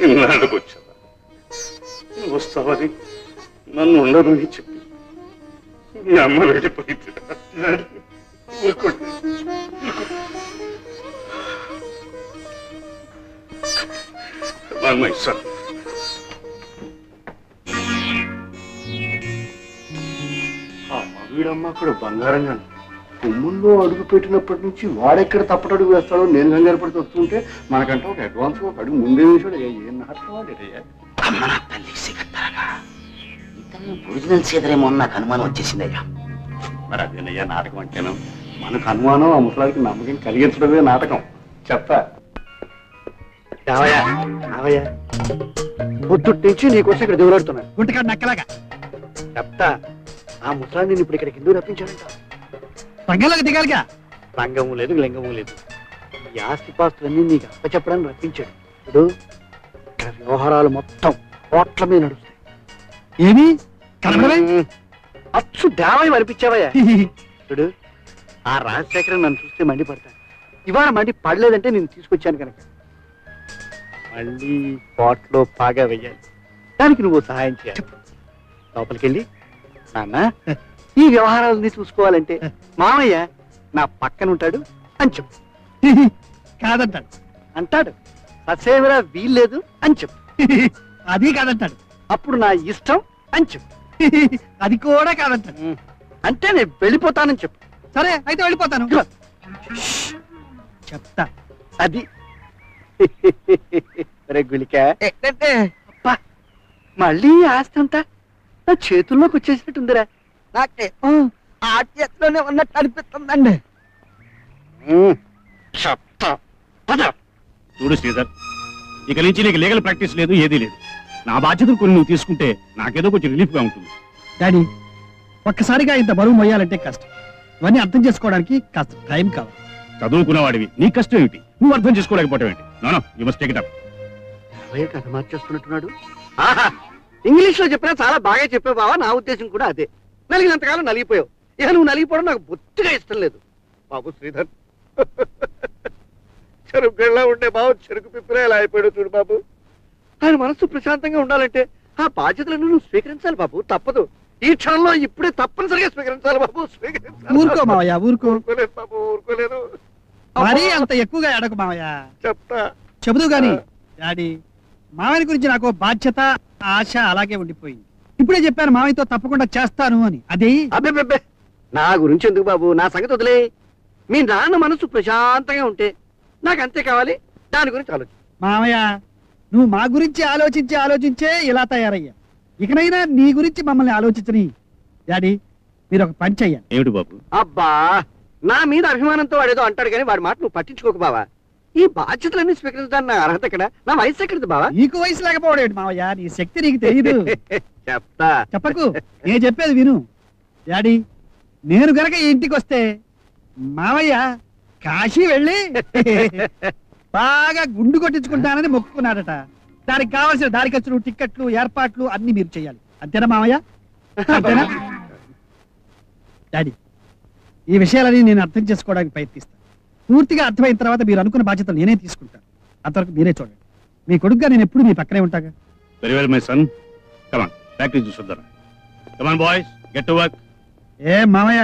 ఇన్నాళ్ళకు వచ్చావా? నువ్వు వస్తావని నన్ను ఉండదని చెప్పి మీ అమ్మ వెళ్ళిపోయింది. వీడమ్మ అక్కడ బంగారంగా కొమ్ముల్లో అడుగు పెట్టినప్పటి నుంచి వాడెక్కడ తప్పటడుగు వేస్తాడో నేను కంగారు పడితే వస్తుంటే మనకంటే ఒక అడ్వాన్స్ ఒక అడుగు ముందే వేసాడు. ఏం నాటకం ఆడేటయ్యా. అమ్మ నా తల్లి సిగత్తారగా ఇతను ఒరిజినల్ సీదరేమో నాకు అనుమానం వచ్చేసిందయ్యా. మరి అదేనయ్యా నాటకం అంటేను. మనకు అనుమానం ఆ ముసలాడికి నమ్మకం కలిగించడమే నాటకం. చెప్తా పొద్దుటి నుంచి నీకోసం ఇక్కడ దిగులాడుతున్నా గుంటకాడు నక్కలాగా. చెప్తా ఆ ముసలాడిని నేను ఇప్పుడు ఇక్కడికి ఎందుకు రప్పించాడంట? రంగంలోకి దిగాలిగా. రంగము లేదు లింగము లేదు. ఈ ఆస్తిపాస్తులన్నీ నీకు అప్పచెప్పడానికి రప్పించాడు. ఇప్పుడు ఇక్కడ వ్యవహారాలు మొత్తం కోట్ల మీద నడుస్తాయి. ఏమి కనబడమే? అచ్చు దేవయం అనిపించావయ్యా. చూడు ఆ రాజశేఖరన్ నన్ను చూస్తే మండిపడతాను. ఇవాళ మండి పడలేదంటే నేను తీసుకొచ్చాను కనుక మళ్ళీ కోట్లో పాగా వెయ్యాలి. దానికి నువ్వు సహాయం చేయాలి. లోపలికెళ్ళి నాన్న ఈ వ్యవహారాలని చూసుకోవాలంటే మామయ్య నా పక్కన ఉంటాడు అని చెప్పు. కాదంటాడు. అంటాడు ససేమిరా వీల్లేదు అని చెప్పు. అది కాదంటాడు. అప్పుడు నా ఇష్టం అని చెప్పు. అది కూడా కాదంటాడు. అంటే నేను వెళ్ళిపోతానని చెప్పు. సరే అయితే వెళ్ళిపోతాను. చెప్తా. అది గుళికా మళ్ళీ ఆస్తి అంతా నా చేతుల్లోకి వచ్చేసినట్టుందిరా. నాకే ఆ చేతిలోనే ఉన్నట్టు అనిపిస్తుందండి. చూడు శ్రీధర్, ఇక నుంచి నీకు లీగల్ ప్రాక్టీస్ లేదు, ఏదీ లేదు. నా బాధ్యతను కొన్ని నువ్వు తీసుకుంటే నాకేదో కొంచెం రిలీఫ్ గా ఉంటుంది. డాడీ ఒక్కసారిగా ఇంత బరువు మొయ్యాలంటే కష్టం. ఇవన్నీ అర్థం చేసుకోవడానికి కాస్త టైం కావాలి. చదువుకున్నవాడివి నీ కష్టం ఏమిటి? నువ్వు అర్థం చేసుకోలేకపోవటం ఏంటి? No you must take it up. కథ మార్చేస్తున్నట్టున్నాడు. ఇంగ్లీష్ లో చెప్పినా చాలా బాగా చెప్పావు బావా. నా ఉద్దేశం కూడా అదే. నలిగినంతకాలం నలిగిపోయావు. ఇక నువ్వు నలిగిపోవడం నాకు బొత్తిగా ఇష్టం లేదు బాబు. శ్రీధర్ చెరుకు గళ్ళ ఉండే బాబు చెరుకు పిప్పిలా ఎలా అయిపోయాడు చూడు బాబు. ఆయన మనసు ప్రశాంతంగా ఉండాలంటే ఆ బాధ్యతలను నువ్వు స్వీకరించాలి బాబు. తప్పదు. ఈ క్షణంలో ఇప్పుడే తప్పనిసరిగా స్వీకరించాలి బాబు. స్వీకరించాలి. ఊరుకో మావయ్య ఊరుకో. ఊరుకోలేదు బాబు ఊరుకోలేదు. మరీ అంత ఎక్కువగా ఎడకు మావయ్య. చెప్తా చెబుదు గాని డాడీ మావయ్య గురించి నాకు బాధ్యత ఆశ అలాగే ఉండిపోయింది. ఇప్పుడే చెప్పాను మావయ్యతో తప్పకుండా చేస్తాను అని. అదే అబ్బే నా గురించి ఎందుకు బాబు? నా సంగతి వదిలే. మీ నాన్న మనసు ప్రశాంతంగా ఉంటే నాకు అంతే కావాలి. దాని గురించి ఆలోచన. మావయ్య నువ్వు మా గురించి ఆలోచించే ఇలా తయారయ్యా. ఇకనైనా నీ గురించి మమ్మల్ని ఆలోచించని. డాడీ మీరు ఒక పని చెయ్యాలి. ఏమిటి బాబు? అబ్బా నా మీద అభిమానంతో వాడేదో అంటాడు కానీ వాడి మాట నువ్వు పట్టించుకోకు బావా. ఈ బాధ్యతలన్నీ స్వీకరించడానికి నా అర్హత ఎక్కడ? నా వయసు ఎక్కడిది బావా? నీకు వయసు లేకపోవడం మావయ్య. నీ శక్తి నీకు తెలియదు. చెప్తా. చెప్పకు, నేను చెప్పేది విను. డాడీ నేను గనక ఈ ఇంటికి వస్తే మావయ్య కాశీ వెళ్ళి బాగా గుండు కొట్టించుకుంటానని మొక్కుకున్నాడట. దానికి కావాల్సిన దారి ఖర్చులు టిక్కెట్లు ఏర్పాట్లు అన్ని మీరు చెయ్యాలి. అంతేనా మావయ్య? అంతేనా? డాడీ ఈ విషయాలని నేను అర్థం చేసుకోవడానికి ప్రయత్నిస్తాను. పూర్తిగా అర్థమైన తర్వాత మీరు అనుకున్న బాధ్యతలు నేనే తీసుకుంటాను. అంతవరకు మీరే చూడండి. మీ కొడుకుగా నేను ఎప్పుడు మీ పక్కనే ఉంటాగా. Very well my son. Come on practice చూద్దాం. Come on boys, get to work. ఏ మావయ్య